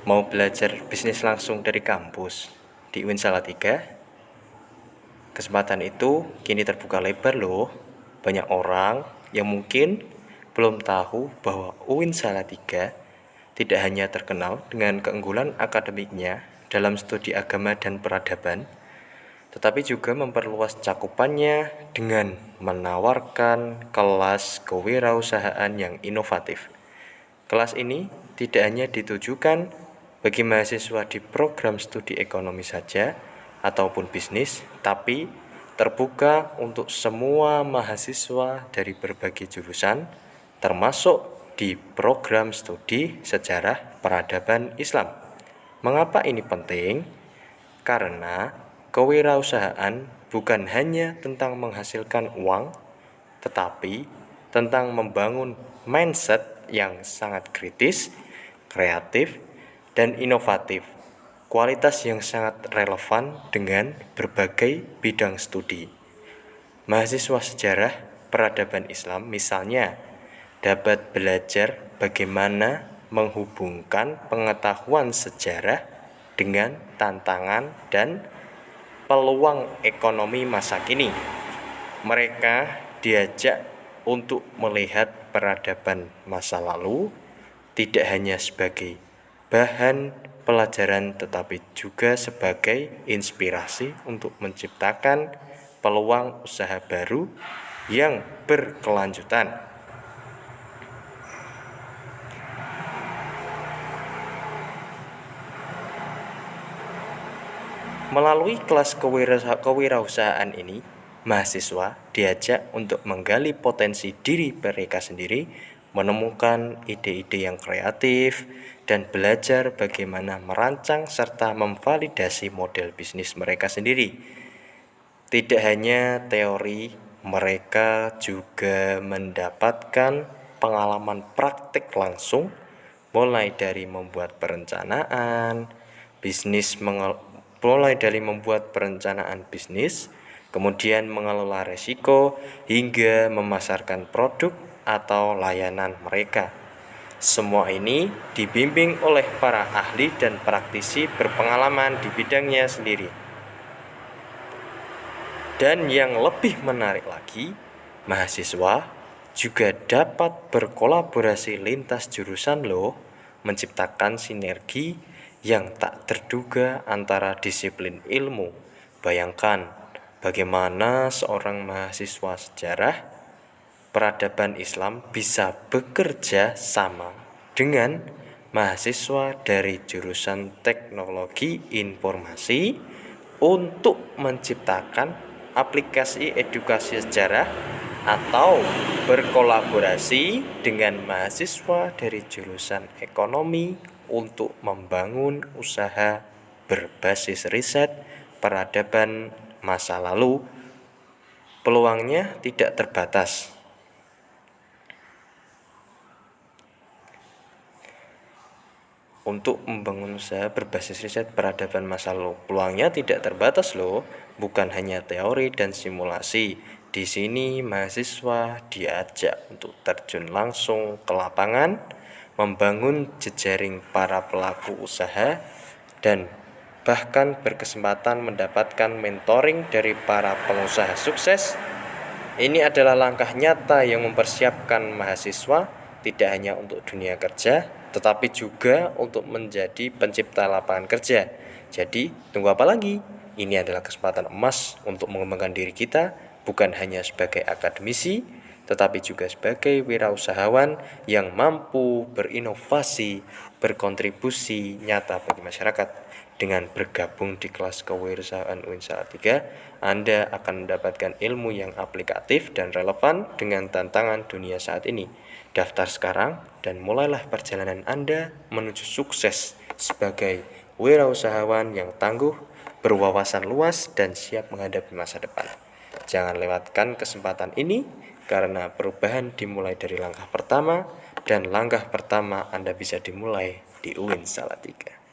Mau belajar bisnis langsung dari kampus di UIN Salatiga? Kesempatan itu kini terbuka lebar loh. Banyak orang yang mungkin belum tahu bahwa UIN Salatiga tidak hanya terkenal dengan keunggulan akademiknya dalam studi agama dan peradaban, tetapi juga memperluas cakupannya dengan menawarkan kelas kewirausahaan yang inovatif. Kelas ini tidak hanya ditujukan bagi mahasiswa di program studi ekonomi saja ataupun bisnis, tapi terbuka untuk semua mahasiswa dari berbagai jurusan, termasuk di program studi sejarah peradaban Islam. Mengapa ini penting? Karena kewirausahaan bukan hanya tentang menghasilkan uang, tetapi tentang membangun mindset yang sangat kritis, kreatif, dan inovatif. Kualitas yang sangat relevan dengan berbagai bidang studi. Mahasiswa sejarah peradaban Islam misalnya dapat belajar bagaimana menghubungkan pengetahuan sejarah dengan tantangan dan peluang ekonomi masa kini. Mereka diajak untuk melihat peradaban masa lalu tidak hanya sebagai bahan pelajaran tetapi juga sebagai inspirasi untuk menciptakan peluang usaha baru yang berkelanjutan. Melalui kelas kewirausahaan ini, mahasiswa diajak untuk menggali potensi diri mereka sendiri, menemukan ide-ide yang kreatif, dan belajar bagaimana merancang serta memvalidasi model bisnis mereka sendiri. Tidak hanya teori, mereka juga mendapatkan pengalaman praktik langsung, mulai dari membuat perencanaan bisnis, kemudian mengelola risiko, hingga memasarkan produk atau layanan mereka. Semua ini dibimbing oleh para ahli dan praktisi berpengalaman di bidangnya sendiri. Dan yang lebih menarik lagi, mahasiswa juga dapat berkolaborasi lintas jurusan loh, menciptakan sinergi yang tak terduga antara disiplin ilmu. Bayangkan bagaimana seorang mahasiswa sejarah peradaban Islam bisa bekerja sama dengan mahasiswa dari jurusan teknologi informasi untuk menciptakan aplikasi edukasi sejarah, atau berkolaborasi dengan mahasiswa dari jurusan ekonomi untuk membangun usaha berbasis riset peradaban masa lalu. Peluangnya tidak terbatas. Untuk membangun usaha berbasis riset peradaban masa lalu, peluangnya tidak terbatas loh, bukan hanya teori dan simulasi. Di sini mahasiswa diajak untuk terjun langsung ke lapangan, membangun jejaring para pelaku usaha, dan bahkan berkesempatan mendapatkan mentoring dari para pengusaha sukses. Ini adalah langkah nyata yang mempersiapkan mahasiswa tidak hanya untuk dunia kerja, tetapi juga untuk menjadi pencipta lapangan kerja. Jadi, tunggu apa lagi? Ini adalah kesempatan emas untuk mengembangkan diri kita, bukan hanya sebagai akademisi, tetapi juga sebagai wirausahawan yang mampu berinovasi, berkontribusi nyata bagi masyarakat. Dengan bergabung di kelas kewirausahaan UIN Salatiga, Anda akan mendapatkan ilmu yang aplikatif dan relevan dengan tantangan dunia saat ini. Daftar sekarang dan mulailah perjalanan Anda menuju sukses sebagai wirausahawan yang tangguh, berwawasan luas, dan siap menghadapi masa depan. Jangan lewatkan kesempatan ini, karena perubahan dimulai dari langkah pertama, dan langkah pertama Anda bisa dimulai di UIN Salatiga.